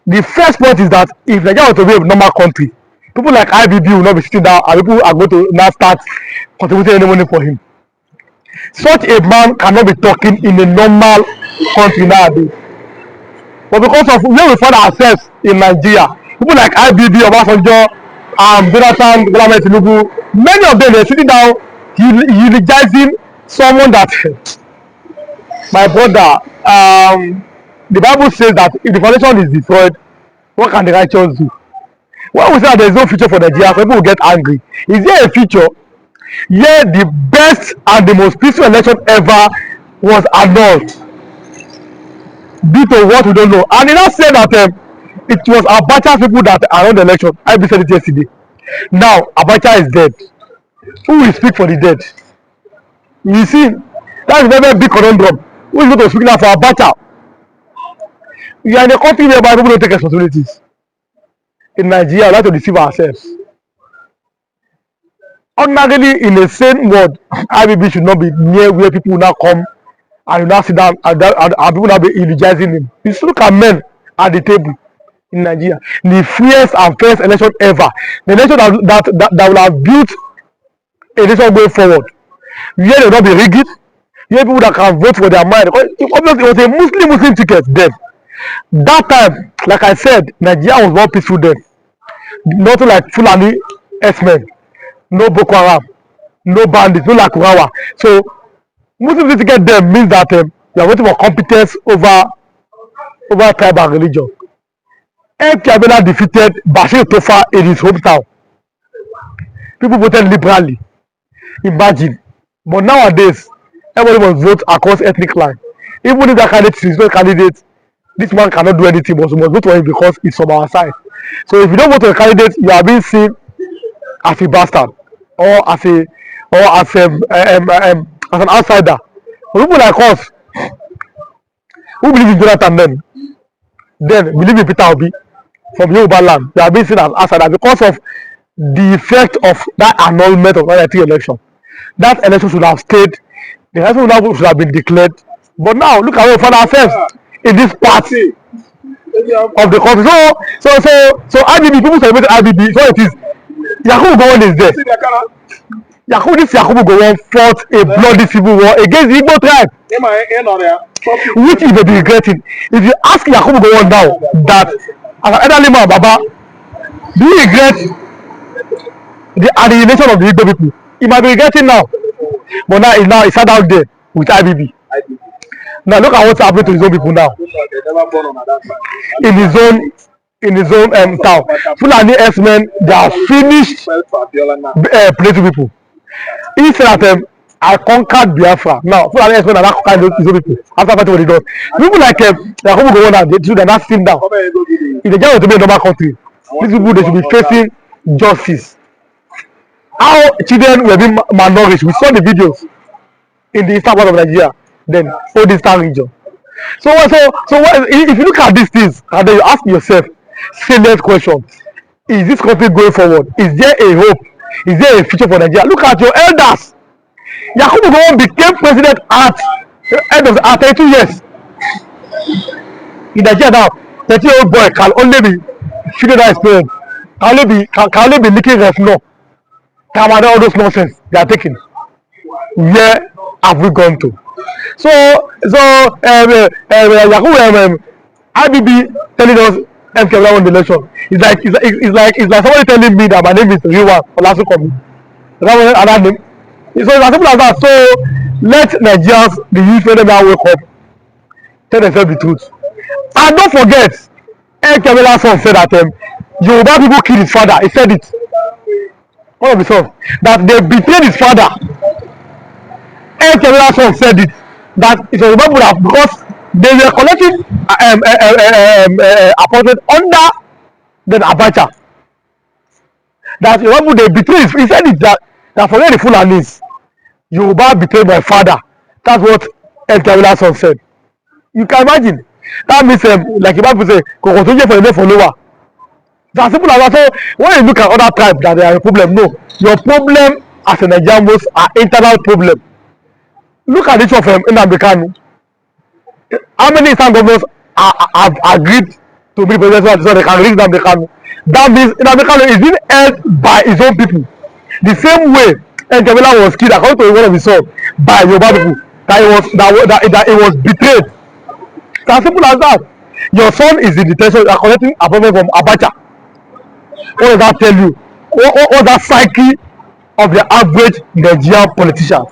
The first point is that if Nigeria were to be a normal country, people like IBB will not be sitting down and people are going to now start contributing any money for him. Such a man cannot be talking in a normal country nowadays. But because of where we find ourselves in Nigeria, people like IBB, Obasanjo, Jonathan, Tinubu, many of them are sitting down eulogizing someone that, my brother, the Bible says that if the foundation is destroyed, what can the righteous do? When we say that there is no future for Nigeria, people will get angry. Is there a future? Yeah, the best and the most peaceful election ever was annulled due to what we don't know. And he now said that it was Abacha's people that are on the election. I said it yesterday. Now Abacha is dead. Who will speak for the dead? You see, that's a very big conundrum. Who is going to speak now for Abacha? We are in a country where people don't take responsibilities. In Nigeria, we like to deceive ourselves. Ordinarily, in a sane world, IBB should not be near where people will now come and will now sit down and people will now be eulogizing him. You should look at men at the table in Nigeria. The freest and first election ever. The election that will have built a nation going forward. Where they will not be rigged. Where people that can vote for their mind. Obviously, it was a Muslim ticket then. That time, like I said, Nigeria was more peaceful then. Nothing like Fulani S-men, no Boko Haram, no bandits, no Lakurawa. So Muslims to get them means that you are waiting for competence over tribe and religion. Kabila defeated Bashir Tofa in his hometown. People voted liberally. Imagine. But nowadays, everybody must vote across ethnic lines. Even if that candidate is not a candidate, this man cannot do anything, but we must vote for him because it's from our side. So if you don't vote for a candidate, you are being seen as a bastard or as an outsider. For people like us who believe in Jonathan then believe in Peter Obi from Yoruba land, they are being seen as outsider because of the effect of that annulment of that election. That election should have stayed. The election should have been declared. But now look at where we find ourselves in this party of the country. So IBB, people celebrate IBB. So it is Yakubu Gowon is there. Yakubu Gowon fought a bloody civil war against the Igbo tribe, which he may be regretting. If you ask Yakubu Gowon now that as an elderly man, Baba, do you regret the alienation of the Igbo people? He might be regretting now. But now he sat out there with IBB. Now look at what's happening to his own people now. In his own town. Fulani S-men, they are finished plating people. He said that I conquered Biafra. Now Fulani S-men are not conquering his own people after fighting what he does. People like Yakubu Gowon now, they should not sit down. If they get to be a normal country, these people they should be facing justice. How children were being malnourished. We saw the videos in the eastern part of Nigeria, then all eastern region. So if you look at these things and then you ask yourself salient question: is this country going forward? Is there a hope? Is there a future for Nigeria? Look at your elders. Yakubu Gowon became president at 32 years. In Nigeria now, 30-year-old boy can only be shooting that experience. Can only be licking ref no. All those nonsense they are taking. Where have we gone to? So Yakubu IBB telling us MK won the election. It's like somebody telling me that my name is Riwa Olasukomi. Another name. So it's as simple as that. So let Nigerians, the youth, let them now wake up, tell themselves the truth. And don't forget, MK son said that Yoruba people killed his father. He said it. One of the sons that they betrayed his father. MK son said it. That it was Yoruba people because they were collecting appointment under the Abacha. That Yoruba people they betrayed. He said it that forget the Fulanis. Yoruba betrayed my father. That's what MK son said. You can imagine. That means like Yoruba people say, "Kokotoje for the for lower." That's simple as that. So when you look at other tribes that they are a problem, no. Your problem as a Nigerian most are internal problem. Look at each of them in Nnamdi Kanu. How many Eastern governors have agreed to be president so they can release Nnamdi Kanu. That means Nnamdi Kanu is being held by his own people. The same way Nkebela was killed, according to one of his sons, by Yoruba people, that he was betrayed. It's as simple as that. Your son is in detention, you are collecting appointment from Abacha. What does that tell you? What that psyche of the average Nigerian politician?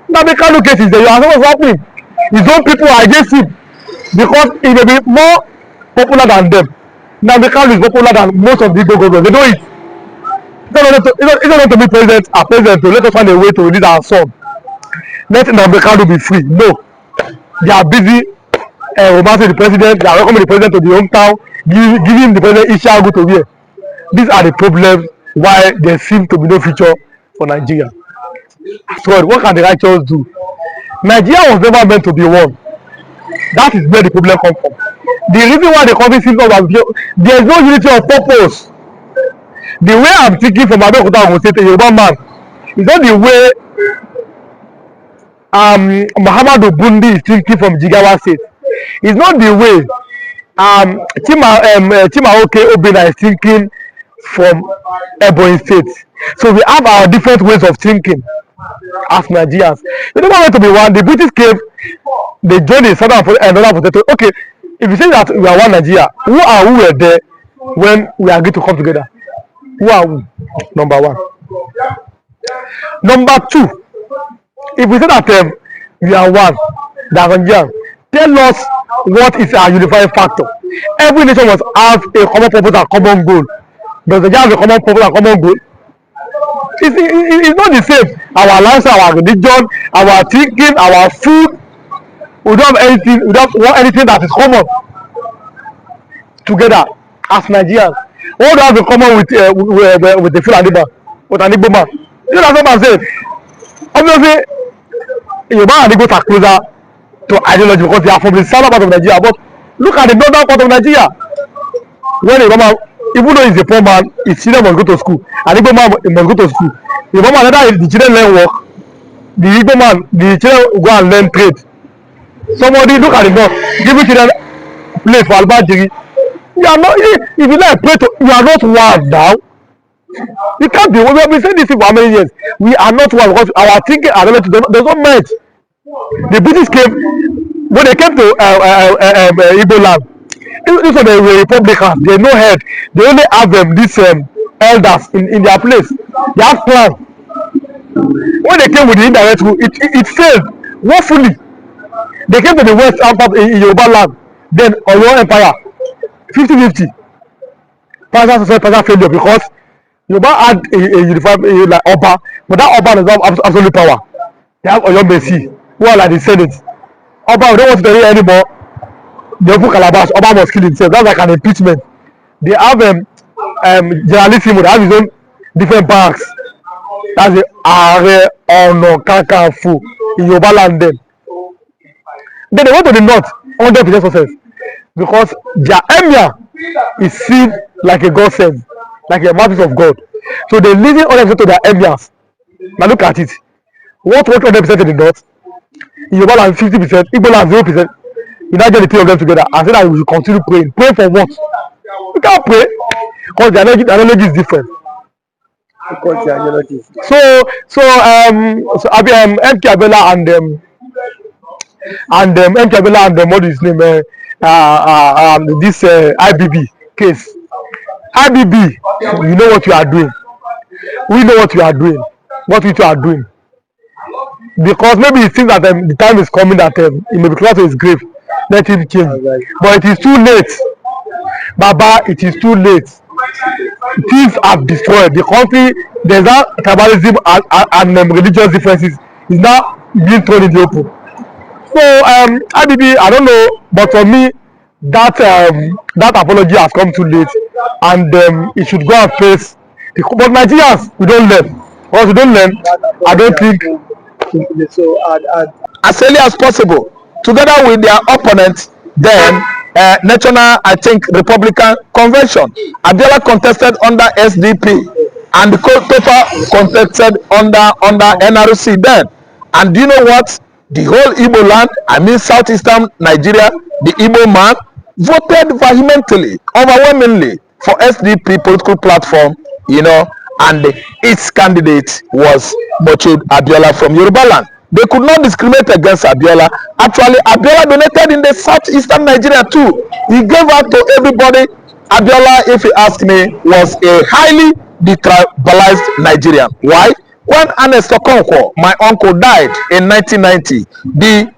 Nnamdi Kanu case is there. You are not what's happening. His own people are against him because he may be more popular than them. Nnamdi Kanu is popular than most of the Igbo governors. They know it. It's not to be president to let us find a way to release our son. Let Nnamdi Kanu be free. No. They are busy romancing the president. They are welcoming the president to the hometown, giving the president Ishagu to wear. These are the problems why there seems to be no future for Nigeria. So what can the righteous do? Nigeria was never meant to be one. That is where the problem comes from. The reason why the country seems not there is no unity of purpose. The way I'm thinking from Abeokuta Ogun State, a Yoruba man, is not the way Muhammadu Bundi is thinking from Jigawa State. It's not the way Chimaoke Obina is thinking from Ebonyi State. So we have our different ways of thinking as Nigerians. We don't want to be one. The British came, they joined the southern and northern potato. Okay, if you say that we are one Nigeria, who were there when we agreed to come together? Who are we? Number one. Number two, if we say that we are one, Nigerian, tell us what is our unifying factor. Every nation must have a common purpose and common goal. Does Nigeria have a common purpose and common goal? It's not the same. Our lifestyle, our religion, our thinking, our food. We don't have anything. We don't want anything that is common together as Nigerians. What do we have in common with the Fulani man, with an Igbo man? You know what I'm saying? Obviously, Yoruba and Igbo are closer to ideology because they are from the southern part of Nigeria. But look at the northern part of Nigeria. When Yoruba man, even though he's a poor man, his children must go to school. And Igbo man must go to school. The Igbo man, the children learn work. The Igbo man, the children go and learn trade. Somebody look at the north, giving children place for Albajiri. You are not. If you like pray to, you are not one now. You can't be. We have been saying this for how many years? We are not one because our thinking and reality does not match. The British came when they came to Igbo land. These are the Republicans. They no head. They only have these elders in their place. They have plan. When they came with the indirect rule, it failed woefully. They came to the west part in Yoruba land. Then Oyo Empire, 50-50. Partial failure because Yoruba had a unified like Oba, but that Oba does not have absolute power. They have Oyo Mesi, who are like the Senate. Oba, we don't want to hear anymore. They open Calabash. Oba must kill himself. That's like an impeachment. They have Generalissimo. They have his own different barracks. That's the Ààrẹ Ọ̀nà Kakanfò in Yoruba land. Then they went to the north 100% success because their emir is seen like a god sent, like a mouthpiece of God. So they listen 100% to their emirs. Now look at it. What worked 100% in the north? In Yoruba land 50%, Igbo land 0%. You now get the three of them together and say that we should continue praying. Pray for what? We can't pray because the analogy is different. Because the analogy is different. So MK Abela and MK Abela and what is his name? This IBB case. IBB, you know what you are doing. We know what you are doing. What you are doing. Because maybe it seems that the time is coming that he may be close to his grave. Let him change. But it is too late. Baba, it is too late. Things have destroyed the country. There's now tribalism and religious differences is now being thrown in the open. So IBB, I don't know, but for me, that apology has come too late, and it should go and face. But Nigerians, we don't learn. Once we don't learn, I don't think. So as early as possible, together with their opponents, then National, I think, Republican Convention. Abiola contested under SDP, and Kotofa contested under NRC then. And do you know what? The whole Igbo land, I mean southeastern Nigeria, the Igbo man, voted vehemently, overwhelmingly for SDP political platform, and its candidate was Mochud Abiola from Yoruba land. They could not discriminate against Abiola. Actually, Abiola donated in the southeastern Nigeria too. He gave out to everybody. Abiola, if you ask me, was a highly detribalized Nigerian. Why? When Ernest Okonkwo, my uncle, died in 1990, the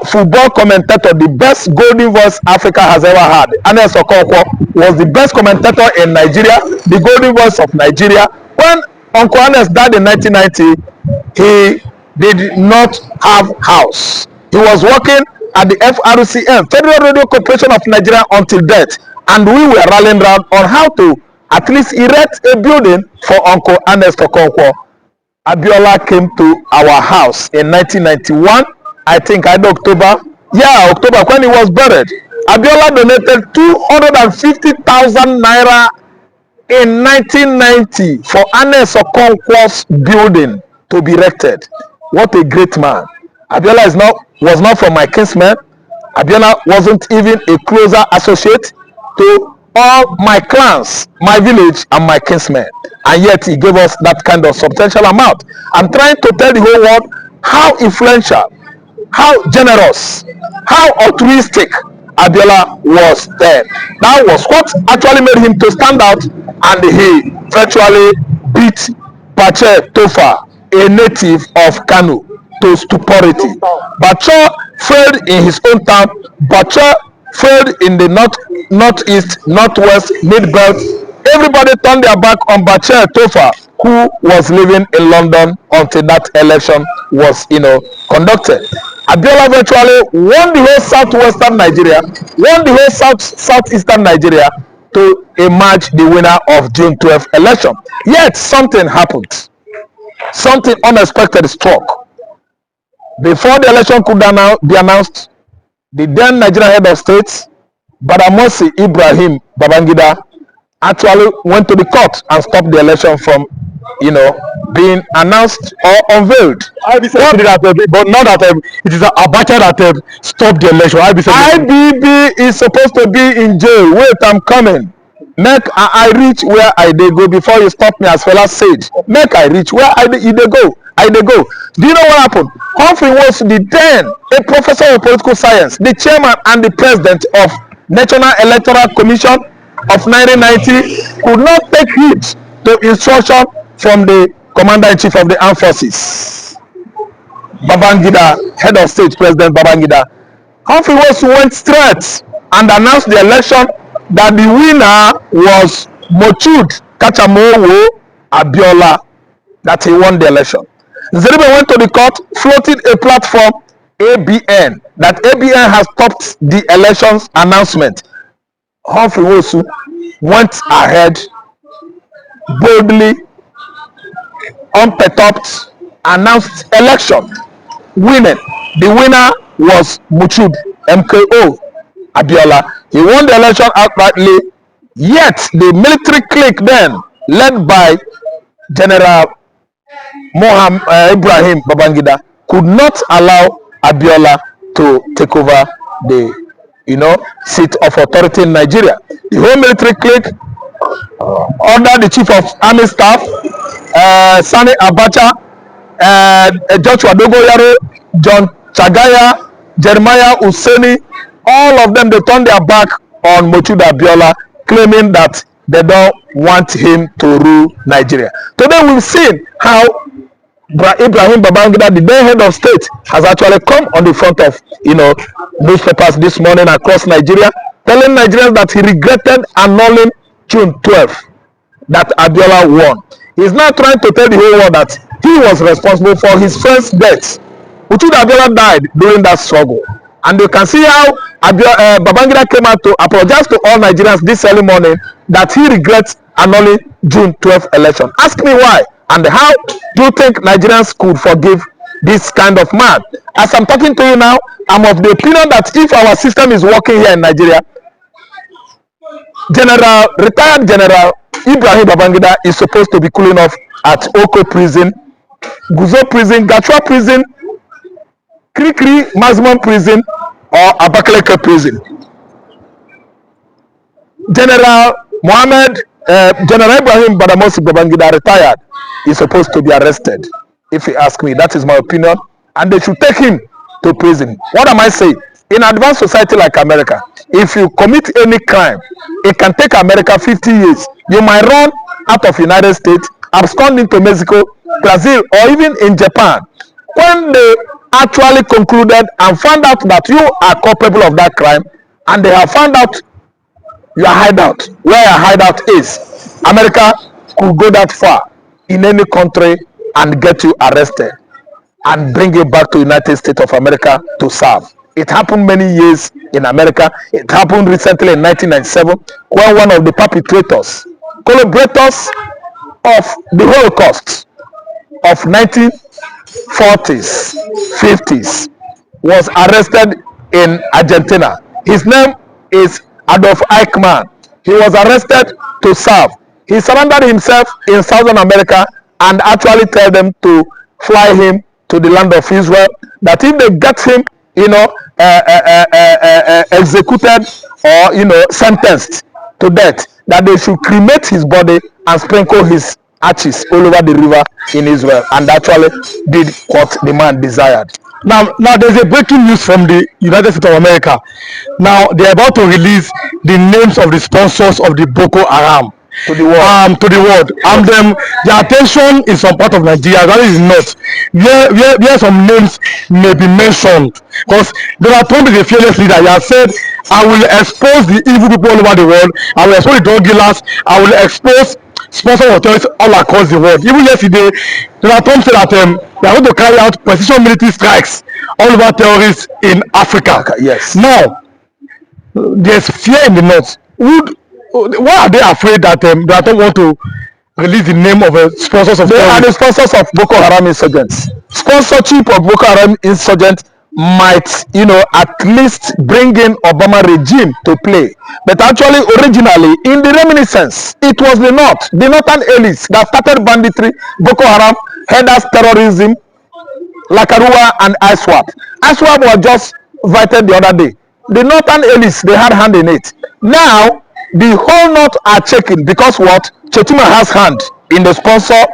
football commentator, the best golden voice Africa has ever had, Ernest Okonkwo, was the best commentator in Nigeria, the golden voice of Nigeria. When Uncle Ernest died in 1990, he did not have house. He was working at the FRCN, Federal Radio Corporation of Nigeria, until death, and we were rallying around on how to at least erect a building for Uncle Ernest Okonkwo. Abiola came to our house in 1991. I think October, when he was buried. Abiola donated 250,000 naira in 1990 for Ernest Okonkwo's building to be erected. What a great man. Abiola was not from my kinsmen. Abiola wasn't even a closer associate to all my clans, my village, and my kinsmen. And yet he gave us that kind of substantial amount. I'm trying to tell the whole world how influential, how generous, how altruistic Abiola was then. That was what actually made him to stand out, and he virtually beat Pache Tofa, a native of Kano, to stupidity. Bacha failed in his own town. Bacha failed in the northeast, northwest, mid-belt. Everybody turned their back on Bacha Tofa, who was living in London until that election was, conducted. Abiola virtually won the whole southwestern Nigeria, won the whole southeastern Nigeria to emerge the winner of June 12th election. Yet something happened. Something unexpected struck. Before the election could be announced, the then Nigerian head of state, Badamasi Ibrahim Babangida, actually went to the court and stopped the election from, being announced or unveiled. But not that it is Abacha that stopped the election. IBB is supposed to be in jail. Wait, I'm coming. Make I reach where I dey go before you stop me, as fella said. Make I reach where I dey go. Do you know what happened? Humphrey was the then a professor of political science, the chairman and the president of National Electoral Commission of 1990, could not take heed to instruction from the Commander-in-Chief of the Armed Forces, Babangida, head of state, President Babangida. Humphrey was went straight and announced the election that the winner was Mochud Kachamowo Abiola, that he won the election. Zeribe went to the court, floated a platform, ABN, that ABN has stopped the elections announcement. Humphrey Wosu went ahead boldly, unperturbed, announced election, winning. The winner was Mochud MKO Abiola. He won the election outrightly, yet the military clique then, led by General Ibrahim Babangida, could not allow Abiola to take over the seat of authority in Nigeria. The whole military clique under the Chief of Army Staff, Sani Abacha, Joshua Dogoyaro, John Chagaya, Jeremiah Useni, all of them, they turned their back on Mochud Abiola, claiming that they don't want him to rule Nigeria. Today we've seen how Ibrahim Babangida, the then head of state, has actually come on the front of newspapers this morning across Nigeria, telling Nigerians that he regretted annulling June 12th, that Abiola won. He's now trying to tell the whole world that he was responsible for his friend's death. Mochud Abiola died during that struggle. And you can see how Babangida came out to apologize to all Nigerians this early morning that he regrets annulling June 12th election. Ask me why, and how do you think Nigerians could forgive this kind of man? As I'm talking to you now, I'm of the opinion that if our system is working here in Nigeria, retired General Ibrahim Babangida is supposed to be cooling off at Oko prison, Guzo prison, Gachua prison, Krikri maximum prison, or Abakaleke prison. General Mohammed, General Ibrahim Badamasi Babangida retired, is supposed to be arrested. If you ask me, that is my opinion, and they should take him to prison. What am I saying? In advanced society like America, if you commit any crime, it can take America 50 years. You might run out of United States, abscond into Mexico, Brazil, or even in Japan. When they actually concluded and found out that you are culpable of that crime, and they have found out your hideout, where your hideout is, America could go that far in any country and get you arrested and bring you back to United States of America to serve. It happened many years in America. It happened recently in 1997 when one of the perpetrators, collaborators of the Holocaust of 1940s, 50s, was arrested in Argentina. His name is Adolf Eichmann. He was arrested to serve. He surrendered himself in Southern America and actually told them to fly him to the land of Israel, that if they get him, executed or, sentenced to death, that they should cremate his body and sprinkle his ashes all over the river in Israel, and actually did what the man desired. Now there's a breaking news from the United States of America. Now they're about to release the names of the sponsors of the Boko Haram To the world. to the world, and their attention is some part of Nigeria, that is not where some names may be mentioned, because Donald Trump is a fearless leader. He has said, I will expose the evil people all over the world, I will expose the drug dealers, I will expose sponsors of terrorists all across the world. Even yesterday, Donald Trump said that they are going to carry out precision military strikes all over terrorists in Africa. Yes. Now, there's fear in the north. Why are they afraid that they don't want to release the name of sponsors of They are the sponsors of Boko Haram insurgents. Sponsorship of Boko Haram insurgents might, at least bring in Obama regime to play. But actually, originally, in the reminiscence, it was the northern elites that started banditry, Boko Haram, headers terrorism, Lakarua and ISWAP. ISWAP was just invited the other day. The northern elites, they had hand in it. Now, the whole north are checking, because what? Chetima has hand in the sponsor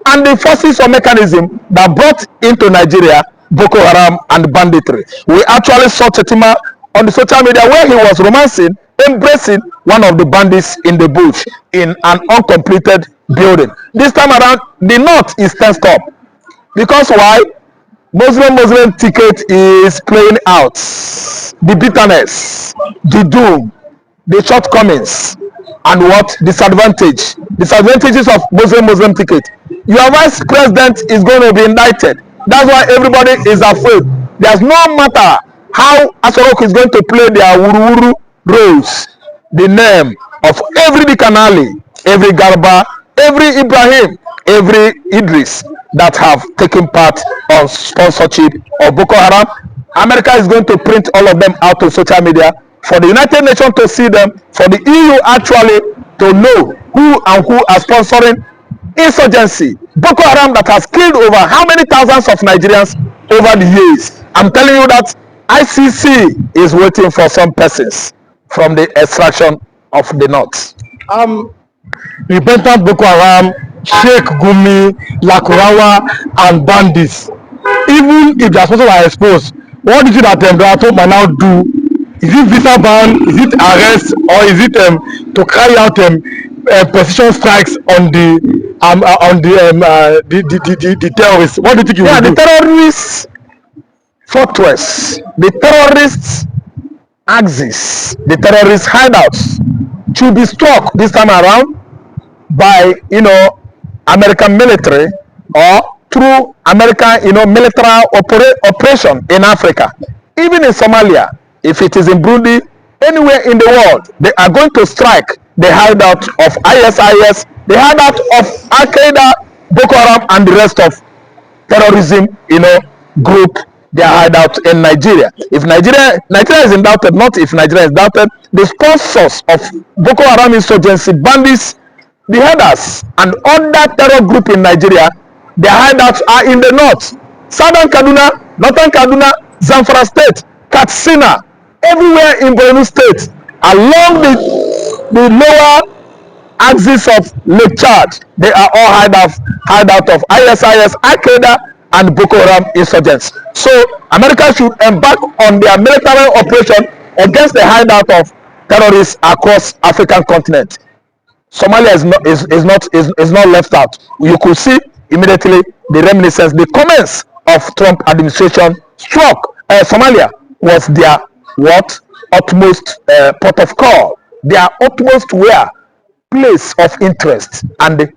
and the forces or mechanism that brought into Nigeria Boko Haram and banditry. We actually saw Chetima on the social media where he was romancing, embracing one of the bandits in the bush in an uncompleted building. This time around, the north is tensed up. Because why? Muslim ticket is playing out. The bitterness, the doom, the shortcomings, and what? Disadvantages of Muslim ticket. Your vice president is going to be indicted. That's why everybody is afraid. There's no matter how Asorok is going to play their wuru roles. The name of every Dikanali, every Garba, every Ibrahim, every Idris that have taken part on sponsorship of Boko Haram, America is going to print all of them out on social media for the United Nations to see them, for the EU actually to know who are sponsoring insurgency. Boko Haram that has killed over how many thousands of Nigerians over the years. I'm telling you that ICC is waiting for some persons from the extraction of the north. Repentant Boko Haram, Sheikh Gumi, Lakurawa, and bandits. Even if their sponsors are exposed, what is it that Donald Trump might now do? Is it visa ban? Is it arrest? Or is it to carry out precision strikes on the terrorists? What do you think you will do? The terrorists fortress, the terrorists axis, the terrorist hideouts should be struck this time around by American military or through American military operation in Africa. Even in Somalia, if it is in Burundi, anywhere in the world, they are going to strike the hideout of ISIS, the hideout of Al Qaeda, Boko Haram, and the rest of terrorism group, their hideout in Nigeria. If Nigeria is indicted, not if Nigeria is indicted, the sponsors of Boko Haram insurgency, bandits, the headers, and other terror group in Nigeria, their hideouts are in the north, southern Kaduna, northern Kaduna, Zamfara State, Katsina, everywhere in Borno State, along the lower axis of Lake Chad, they are all hideout of ISIS, Al Qaeda, and Boko Haram insurgents. So America should embark on their military operation against the hideout of terrorists across African continent. Somalia is not left out. You could see immediately the reminiscence, the comments of Trump administration struck Somalia was their what utmost port of call, their utmost where place of interest, and